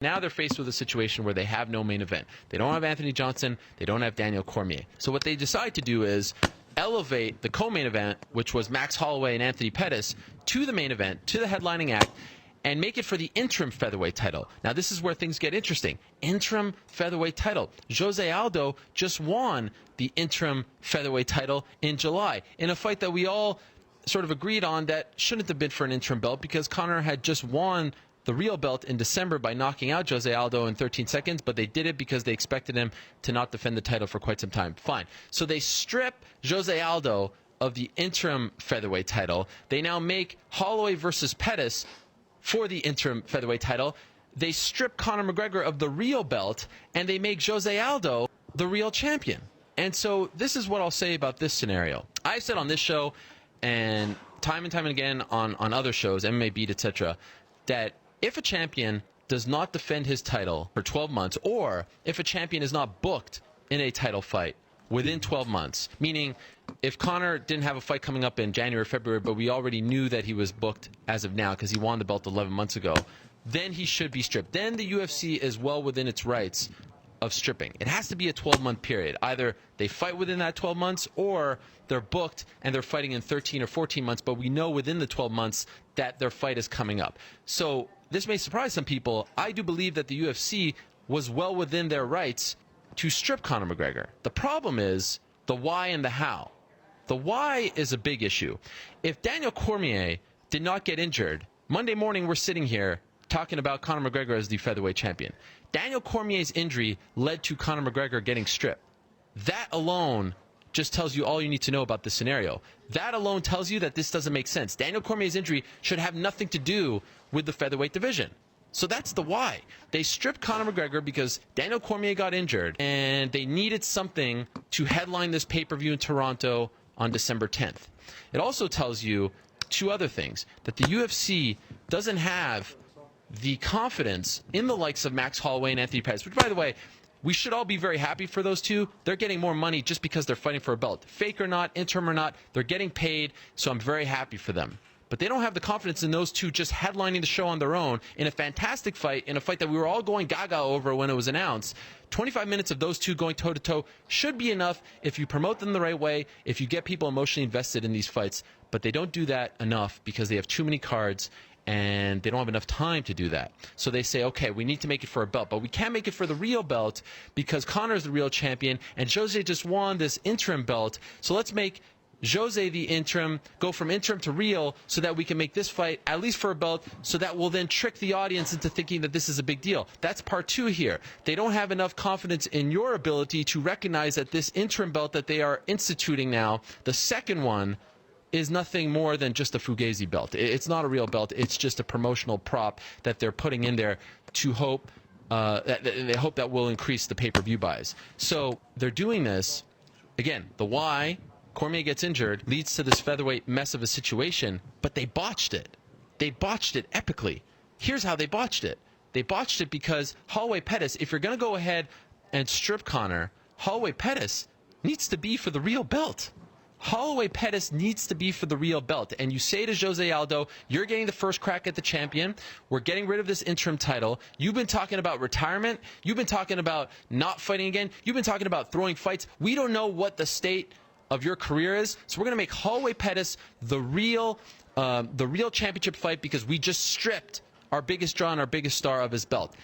Now they're faced with a situation where they have no main event. They don't have Anthony Johnson. They don't have Daniel Cormier. So what they decide to do is elevate the co-main event, which was Max Holloway and Anthony Pettis, to the main event, to the headlining act, and make it for the interim featherweight title. Now, this is where things get interesting. Interim featherweight title. Jose Aldo just won the interim featherweight title in July in a fight that we all sort of agreed on that shouldn't have been for an interim belt because Conor had just won the real belt in December by knocking out Jose Aldo in 13 seconds, but they did it because they expected him to not defend the title for quite some time. Fine. So they strip Jose Aldo of the interim featherweight title. They now make Holloway versus Pettis for the interim featherweight title. They strip Conor McGregor of the real belt, and they make Jose Aldo the real champion. And so this is what I'll say about this scenario. I've said on this show and time again on other shows, MMA Beat, etc., that if a champion does not defend his title for 12 months, or if a champion is not booked in a title fight within 12 months, meaning if Conor didn't have a fight coming up in January or February, but we already knew that he was booked as of now because he won the belt 11 months ago, then he should be stripped. Then the UFC is well within its rights of stripping. It has to be a 12-month period. Either they fight within that 12 months or they're booked and they're fighting in 13 or 14 months, but we know within the 12 months that their fight is coming up. So this may surprise some people. I do believe that the UFC was well within their rights to strip Conor McGregor. The problem is the why and the how. The why is a big issue. If Daniel Cormier did not get injured, Monday morning we're sitting here talking about Conor McGregor as the featherweight champion. Daniel Cormier's injury led to Conor McGregor getting stripped. That alone just tells you all you need to know about this scenario. That alone tells you that this doesn't make sense. Daniel Cormier's injury should have nothing to do with the featherweight division. So that's the why. They stripped Conor McGregor because Daniel Cormier got injured, and they needed something to headline this pay-per-view in Toronto on December 10th. It also tells you two other things, that the UFC doesn't have the confidence in the likes of Max Holloway and Anthony Pettis, which, by the way, we should all be very happy for those two. They're getting more money just because they're fighting for a belt. Fake or not, interim or not, they're getting paid, so I'm very happy for them. But they don't have the confidence in those two just headlining the show on their own in a fantastic fight, in a fight that we were all going gaga over when it was announced. 25 minutes of those two going toe-to-toe should be enough if you promote them the right way, if you get people emotionally invested in these fights. But they don't do that enough because they have too many cards, and they don't have enough time to do that. So they say, okay, we need to make it for a belt, but we can't make it for the real belt because Conor's the real champion, and Jose just won this interim belt, so let's make Jose the interim, go from interim to real, so that we can make this fight at least for a belt, so that will then trick the audience into thinking that this is a big deal. That's part two here. They don't have enough confidence in your ability to recognize that this interim belt that they are instituting now, the second one, is nothing more than just a Fugazi belt. It's not a real belt. It's just a promotional prop that they're putting in there to hope that they hope that will increase the pay-per-view buys. So they're doing this. Again, the why, Cormier gets injured, leads to this featherweight mess of a situation, but they botched it. They botched it epically. Here's how they botched it. They botched it because Holloway Pettis, if you're going to go ahead and strip Conor, Holloway Pettis needs to be for the real belt. Holloway Pettis needs to be for the real belt. And you say to Jose Aldo, you're getting the first crack at the champion. We're getting rid of this interim title. You've been talking about retirement. You've been talking about not fighting again. You've been talking about throwing fights. We don't know what the state of your career is. So we're going to make Holloway Pettis the real championship fight because we just stripped our biggest draw and our biggest star of his belt.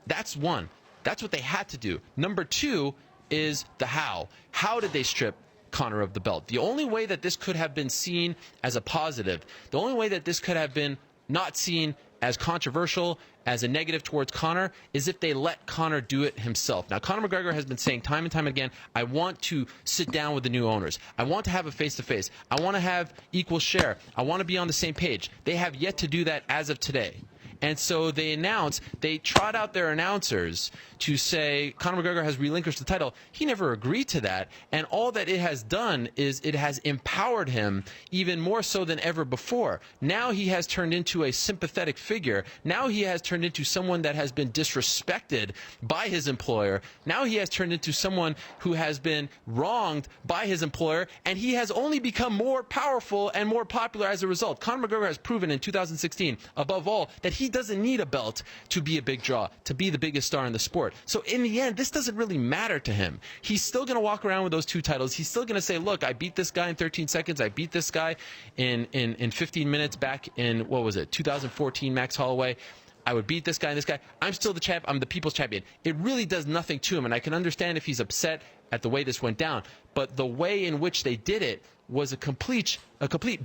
That's one. That's what they had to do. Number two is the how. How did they strip Conor of the belt? The only way that this could have been seen as a positive, the only way that this could have been not seen as controversial, as a negative towards Conor, is if they let Conor do it himself. Now, Conor McGregor has been saying time and time again, I want to sit down with the new owners. I want to have a face-to-face. I want to have equal share. I want to be on the same page. They have yet to do that as of today. And so they trot out their announcers to say Conor McGregor has relinquished the title. He never agreed to that. And all that it has done is it has empowered him even more so than ever before. Now he has turned into a sympathetic figure. Now he has turned into someone that has been disrespected by his employer. Now he has turned into someone who has been wronged by his employer. And he has only become more powerful and more popular as a result. Conor McGregor has proven in 2016, above all, that he doesn't need a belt to be a big draw, to be the biggest star in the sport. So in the end, this doesn't really matter to him. He's still going to walk around with those 2 titles. He's still going to say, look, I beat this guy in 13 seconds. I beat this guy in 15 minutes back in, 2014, Max Holloway. I would beat this guy and this guy. I'm still the champ. I'm the people's champion. It really does nothing to him, and I can understand if he's upset at the way this went down. But the way in which they did it was a complete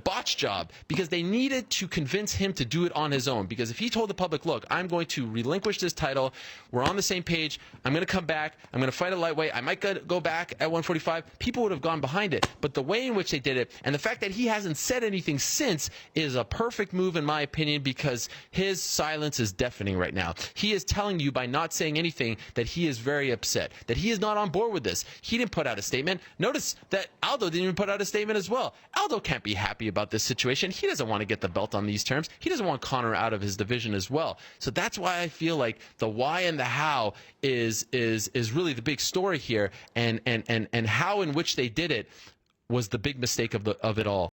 botch job, because they needed to convince him to do it on his own. Because if he told the public, look, I'm going to relinquish this title, we're on the same page, I'm going to come back, I'm going to fight a lightweight, I might go back at 145, people would have gone behind it. But the way in which they did it, and the fact that he hasn't said anything since, is a perfect move in my opinion, because his silence is deafening right now. He is telling you by not saying anything that he is very upset, that he is not on board with this. He didn't put out a statement. Notice that Aldo didn't even put out a statement as well. Aldo can't be happy about this situation. He doesn't want to get the belt on these terms. He doesn't want Conor out of his division as well. So that's why I feel like the why and the how is really the big story here, and how in which they did it was the big mistake of it all.